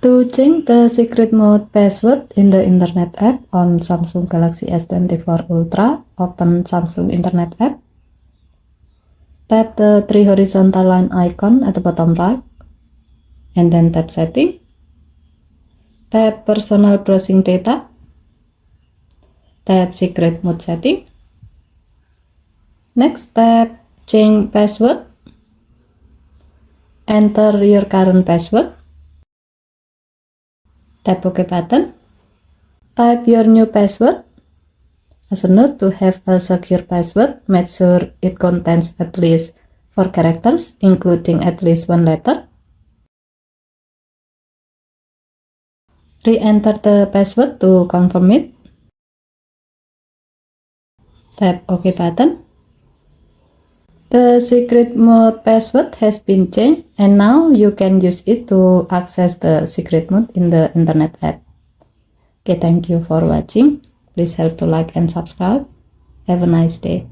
To change the secret mode password in the Internet app on Samsung Galaxy S24 Ultra, open Samsung Internet app. Tap the three horizontal line icon at the bottom right, and then tap Setting. Tap Personal Browsing Data. Tap Secret Mode Setting. Next, tap Change Password. Enter your current password. Tap OK button. Type your new password. As a note, to have a secure password, make sure it contains at least 4 characters, including at least 1 letter. Re-enter the password to confirm it. Tap OK button. The secret mode password has been changed, and now you can use it to access the secret mode in the Internet app. Okay, thank you for watching. Please help to like and subscribe. Have a nice day.